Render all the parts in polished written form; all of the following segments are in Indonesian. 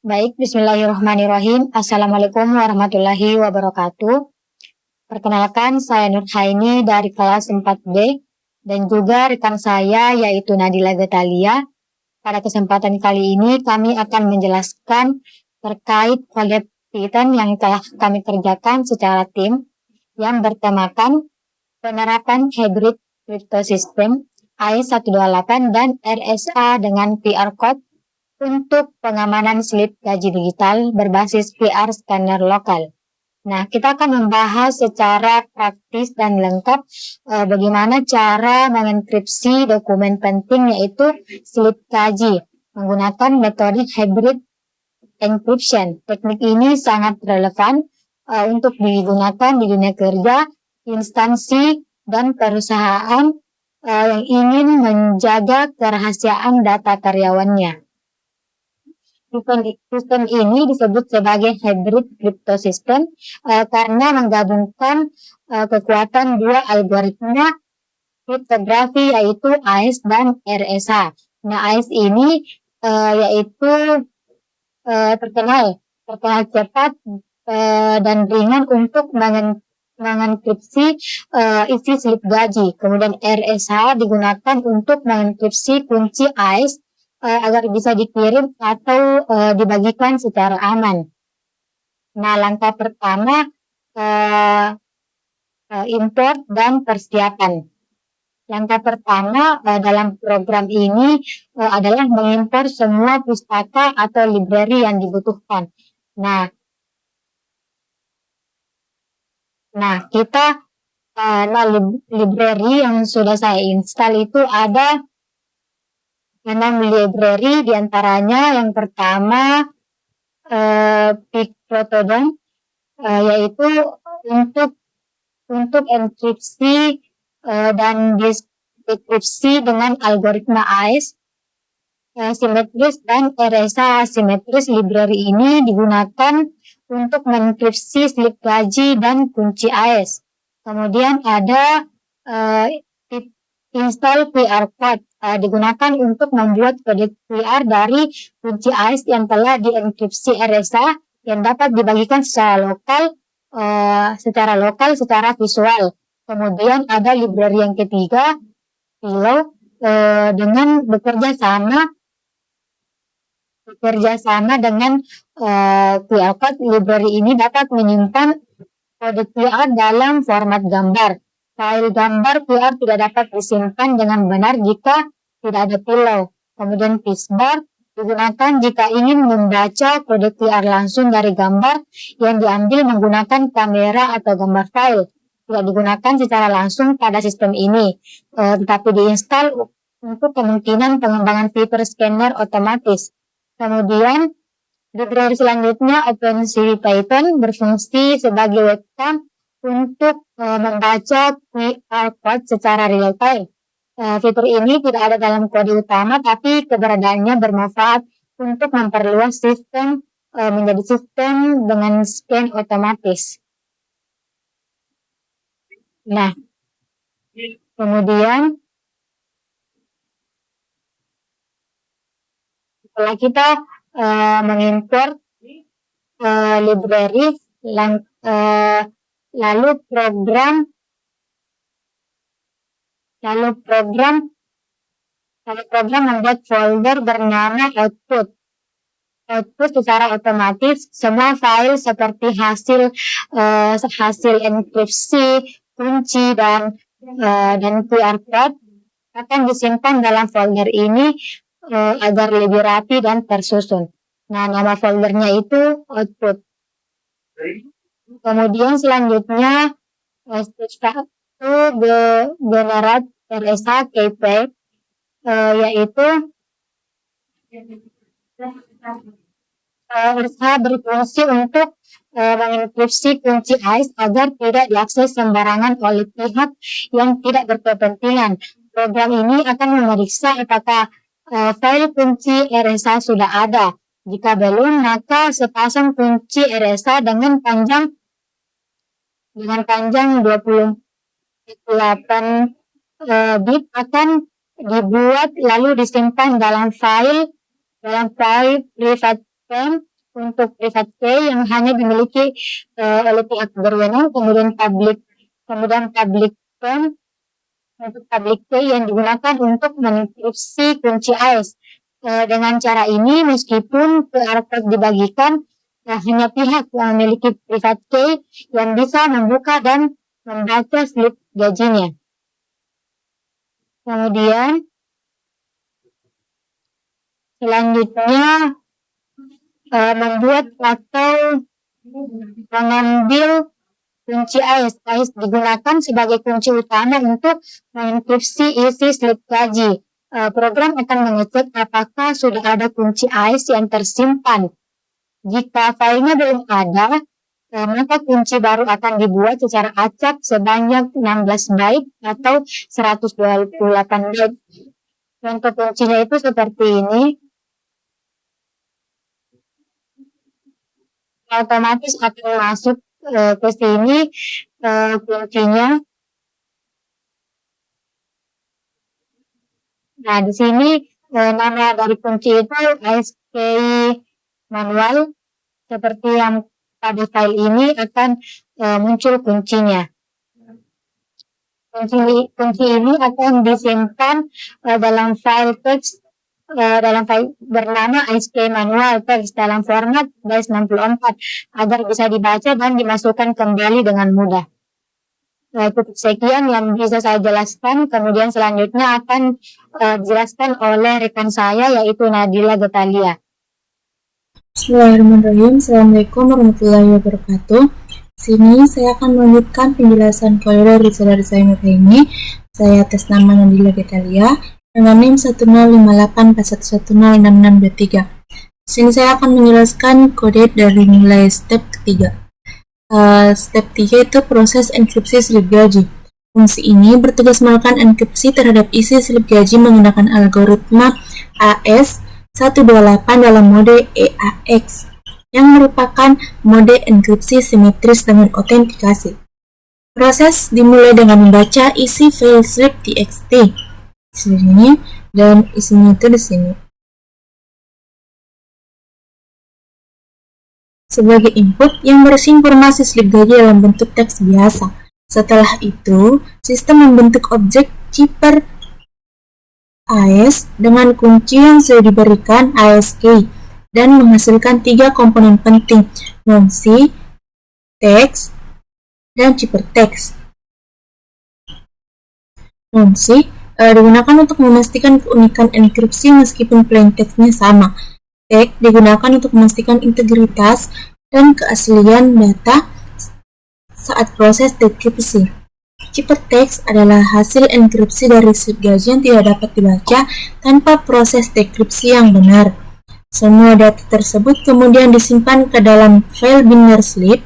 Baik, bismillahirrahmanirrahim. Assalamualaikum warahmatullahi wabarakatuh. Perkenalkan, saya Nur Haini dari kelas 4B dan juga rekan saya yaitu Nadila Getalia. Pada kesempatan kali ini kami akan menjelaskan terkait proyek Python yang telah kami kerjakan secara tim yang bertemakan penerapan hybrid crypto system AES-128 dan RSA dengan QR code untuk pengamanan slip gaji digital berbasis QR scanner lokal. Nah, kita akan membahas secara praktis dan lengkap bagaimana cara mengenkripsi dokumen penting yaitu slip gaji menggunakan metode hybrid encryption. Teknik ini sangat relevan untuk digunakan di dunia kerja, instansi, dan perusahaan yang ingin menjaga kerahasiaan data karyawannya. Sistem ini disebut sebagai hybrid crypto system karena menggabungkan kekuatan dua algoritma kriptografi yaitu AES dan RSA. Nah, AES ini yaitu terkenal cepat dan ringan untuk mengenkripsi isi slip gaji. Kemudian RSA digunakan untuk mengenkripsi kunci AES agar bisa dikirim atau dibagikan secara aman. Nah, langkah pertama import dan persiapan. Langkah pertama dalam program ini adalah mengimpor semua pustaka atau library yang dibutuhkan. Nah kita library yang sudah saya install itu ada 6 library, diantaranya yang pertama Pictodon yaitu untuk enkripsi dan dekripsi dengan algoritma AES simetris dan RSA asimetris. Library ini digunakan untuk menenkripsi slip gaji dan kunci AES. Kemudian ada install QR code digunakan untuk membuat kode QR dari kunci AES yang telah dienkripsi RSA yang dapat dibagikan secara visual. Kemudian ada library yang ketiga, Pillow, dengan bekerja sama dengan QR code. Library ini dapat menyimpan kode QR dalam format gambar. File gambar QR tidak dapat disimpan dengan benar jika tidak ada Pillow. Kemudian Fishbar digunakan jika ingin membaca kode QR langsung dari gambar yang diambil menggunakan kamera atau gambar file. Tidak digunakan secara langsung pada sistem ini, tetapi diinstal untuk kemungkinan pengembangan fitur scanner otomatis. Kemudian library selanjutnya OpenCV-Python berfungsi sebagai webcam untuk membaca QR code secara real time. Fitur ini tidak ada dalam kode utama, tapi keberadaannya bermanfaat untuk memperluas sistem menjadi sistem dengan scan otomatis. Nah, kemudian setelah kita mengimport library, lalu program membuat folder bernama output secara otomatis semua file seperti hasil enkripsi, kunci dan QR code akan disimpan dalam folder ini agar lebih rapi dan tersusun. Nah, nama foldernya itu output. Kemudian selanjutnya step 1 generate RSA keypack yaitu RSA berfungsi untuk mengenkripsi kunci AES agar tidak diakses sembarangan oleh pihak yang tidak berkepentingan. Program ini akan memeriksa apakah file kunci RSA sudah ada. Jika belum, maka sepasang kunci RSA dengan panjang 28 bit akan dibuat lalu disimpan dalam file private frame untuk private key yang hanya dimiliki oleh pihak berwenang, kemudian public key untuk public key yang digunakan untuk menenkripsi kunci AES. Dengan cara ini, meskipun QR code dibagikan, hanya pihak yang memiliki private key yang bisa membuka dan membaca slip gajinya. Kemudian, selanjutnya membuat atau mengambil kunci AES. AES digunakan sebagai kunci utama untuk menenkripsi isi slip gaji. Program akan mengecek apakah sudah ada kunci AES yang tersimpan. Jika filenya belum ada, maka kunci baru akan dibuat secara acak sebanyak 16 byte atau 128 byte. Contoh kuncinya itu seperti ini. Otomatis akan masuk ke sini kuncinya. Nah, di sini nama dari kunci itu ASK manual. Seperti yang pada file ini akan muncul kuncinya. Kunci ini akan disimpan dalam file teks bernama ASK manual teks dalam format base64 agar bisa dibaca dan dimasukkan kembali dengan mudah. Cukup sekian yang bisa saya jelaskan. Kemudian selanjutnya akan dijelaskan oleh rekan saya, yaitu Nadila Getalia. Bismillahirrahmanirrahim. Assalamualaikum warahmatullahi wabarakatuh. Sini saya akan melanjutkan penjelasan kode dari saudara saya Nurhaini. Saya atas nama Nadila Getalia dengan NIM 105841106623. Sini saya akan menjelaskan kode dari mulai step ketiga. Step 3 itu proses enkripsi slip gaji. Fungsi ini bertugas melakukan enkripsi terhadap isi slip gaji menggunakan algoritma AES-128 dalam mode EAX yang merupakan mode enkripsi simetris dengan autentikasi. Proses dimulai dengan membaca isi file slip txt di sini dan isinya itu di sini. Sebagai input yang berisi informasi slip gaji dalam bentuk teks biasa. Setelah itu, sistem membentuk objek chipper AES dengan kunci yang sudah diberikan ASK dan menghasilkan 3 komponen penting, nonsi, teks, dan chipper teks. Nonsi digunakan untuk memastikan keunikan enkripsi meskipun plain text-nya sama. Teks digunakan untuk memastikan integritas dan keaslian data saat proses dekripsi. Chipper text adalah hasil enkripsi dari slip gaji yang tidak dapat dibaca tanpa proses dekripsi yang benar. Semua data tersebut kemudian disimpan ke dalam file binary slip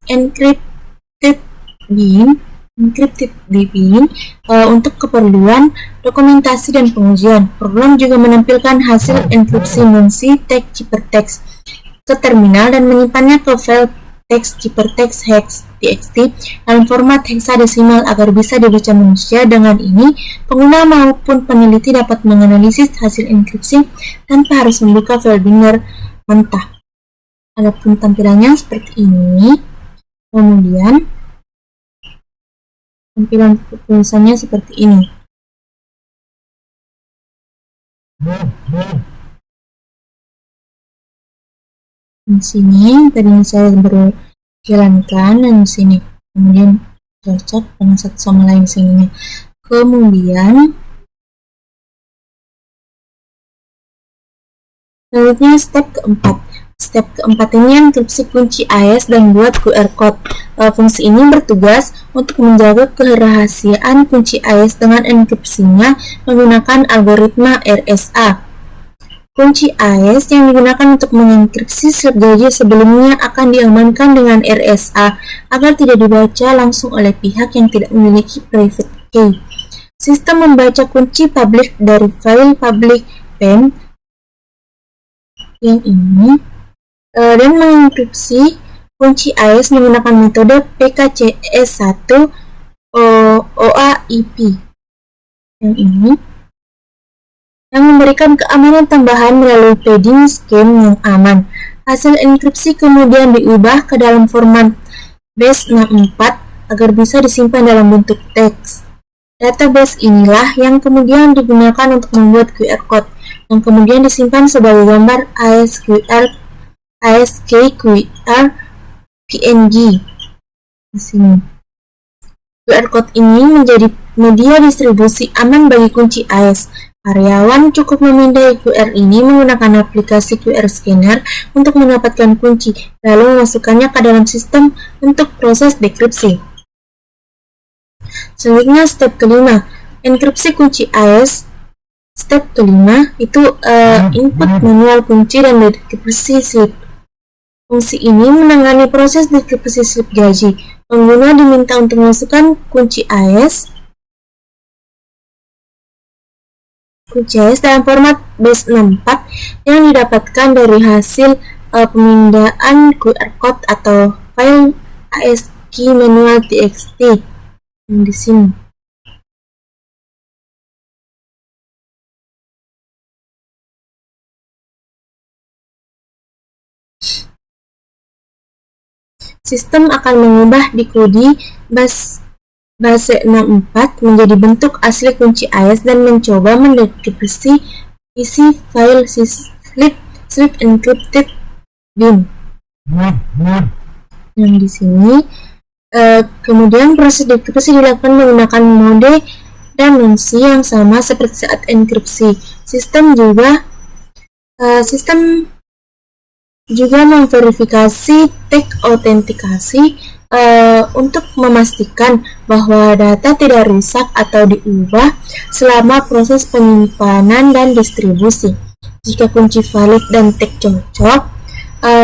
encrypted bin untuk keperluan dokumentasi dan pengujian. Program juga menampilkan hasil enkripsi nonsi teks chipper text ke terminal dan menyimpannya ke file teks chipper text hex txt dalam format heksadesimal agar bisa dibaca manusia. Dengan ini, pengguna maupun peneliti dapat menganalisis hasil enkripsi tanpa harus membuka file binary mentah. Adapun tampilannya seperti ini. Kemudian tampilan tulisannya seperti ini. Di sini tadi saya baru jalankan dan di sini kemudian cocok dengan satu sama lain sini. Kemudian selanjutnya step keempat. Step keempat ini enkripsi kunci AES dan buat QR code. Fungsi ini bertugas untuk menjaga kerahasiaan kunci AES dengan enkripsinya menggunakan algoritma RSA. Kunci AES yang digunakan untuk mengenkripsi slip gaji sebelumnya akan diamankan dengan RSA agar tidak dibaca langsung oleh pihak yang tidak memiliki private key. Sistem membaca kunci public dari file public PEM yang ini dan mengenkripsi kunci AES menggunakan metode PKCS1 OAIP yang ini, yang memberikan keamanan tambahan melalui padding scheme yang aman. Hasil enkripsi kemudian diubah ke dalam format base64 agar bisa disimpan dalam bentuk teks. Database inilah yang kemudian digunakan untuk membuat QR code, yang kemudian disimpan sebagai gambar ASCII PNG di sini. QR code ini menjadi media distribusi aman bagi kunci AES. Karyawan cukup memindai QR ini menggunakan aplikasi QR Scanner untuk mendapatkan kunci, lalu memasukkannya ke dalam sistem untuk proses dekripsi. Selanjutnya, step kelima, enkripsi kunci AES. Step kelima itu input manual kunci dan dekripsi slip. Fungsi ini menangani proses dekripsi slip gaji. Pengguna diminta untuk memasukkan kunci AES dalam format base64 yang didapatkan dari hasil pemindahan QR code atau file ASCII manual txt yang di sini. Sistem akan mengubah dekodi base64 menjadi bentuk asli kunci AES dan mencoba mendekripsi isi file slip encrypted bin yang di sini. Kemudian proses dekripsi dilakukan menggunakan mode dimensi yang sama seperti saat enkripsi. Sistem juga memverifikasi teks autentikasi untuk memastikan bahwa data tidak rusak atau diubah selama proses penyimpanan dan distribusi. Jika kunci valid dan teks cocok,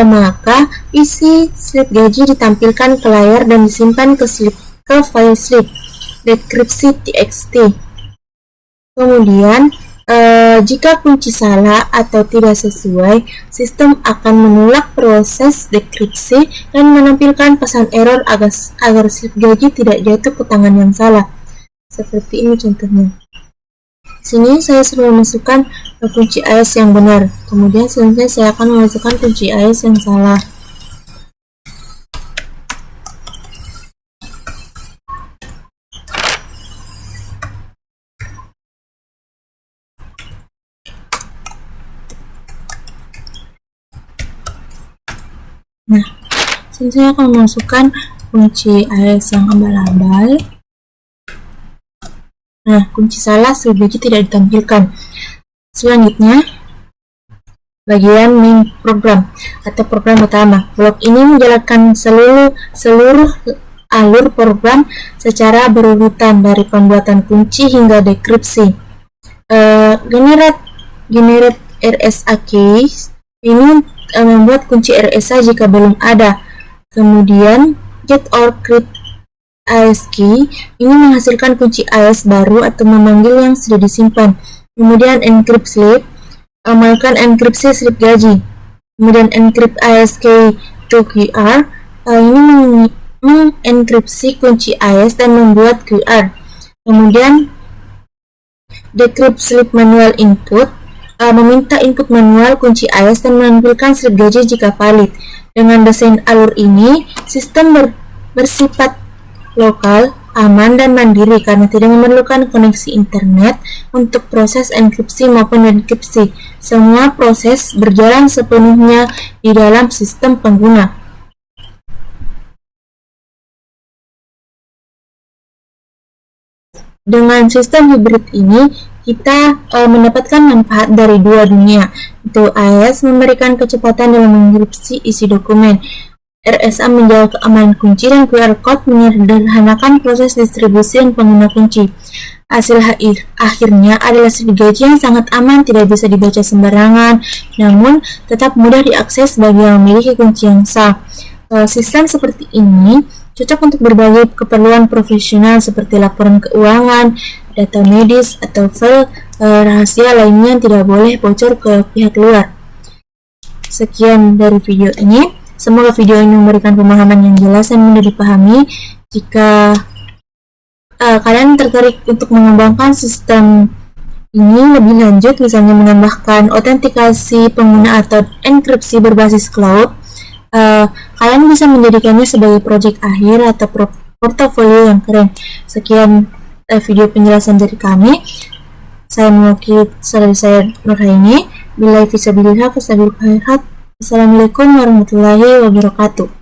maka isi slip gaji ditampilkan ke layar dan disimpan ke file slip dekripsi txt. Kemudian, jika kunci salah atau tidak sesuai, sistem akan menolak proses dekripsi dan menampilkan pesan error agar slip gaji tidak jatuh ke tangan yang salah. Seperti ini contohnya. Di sini saya sudah memasukkan kunci AES yang benar. Kemudian selanjutnya saya akan memasukkan kunci AES yang salah. Nah, saya akan memasukkan kunci AES yang abal-abal. Nah, kunci salah slip tidak ditampilkan. Selanjutnya, bagian main program atau program utama. Blok ini menjalankan seluruh alur program secara berurutan dari pembuatan kunci hingga dekripsi. Generate RSA keys ini membuat kunci RSA jika belum ada. Kemudian get or create AES key ini menghasilkan kunci AES baru atau memanggil yang sudah disimpan. Kemudian encrypt slip melakukan enkripsi slip gaji. Kemudian encrypt AES key to QR ini mengenkripsi kunci AES dan membuat QR. Kemudian decrypt slip manual input meminta input manual kunci AES dan menampilkan slip gaji jika valid. Dengan desain alur ini, sistem bersifat lokal, aman, dan mandiri karena tidak memerlukan koneksi internet untuk proses enkripsi maupun dekripsi. Semua proses berjalan sepenuhnya di dalam sistem pengguna. Dengan sistem hibrid ini, kita mendapatkan manfaat dari dua dunia. Itu AES memberikan kecepatan dalam mengenkripsi isi dokumen, RSA menjaga keamanan kunci, dan QR Code menyederhanakan proses distribusi dan pengguna kunci. Hasil akhirnya adalah slip gaji yang sangat aman, tidak bisa dibaca sembarangan, namun tetap mudah diakses bagi yang memiliki kunci yang sah. Sistem seperti ini cocok untuk berbagai keperluan profesional seperti laporan keuangan, data medis, atau file rahasia lainnya yang tidak boleh bocor ke pihak luar. Sekian dari video ini. Semoga video ini memberikan pemahaman yang jelas dan mudah dipahami. Jika kalian tertarik untuk mengembangkan sistem ini lebih lanjut, misalnya menambahkan autentikasi pengguna atau enkripsi berbasis cloud, kalian bisa menjadikannya sebagai proyek akhir atau portofolio yang keren. Sekian video penjelasan dari kami. Saya mewakili saudari saya Nurhaini. Billahi fisabilillah, fasabil khairat. Assalamualaikum warahmatullahi wabarakatuh.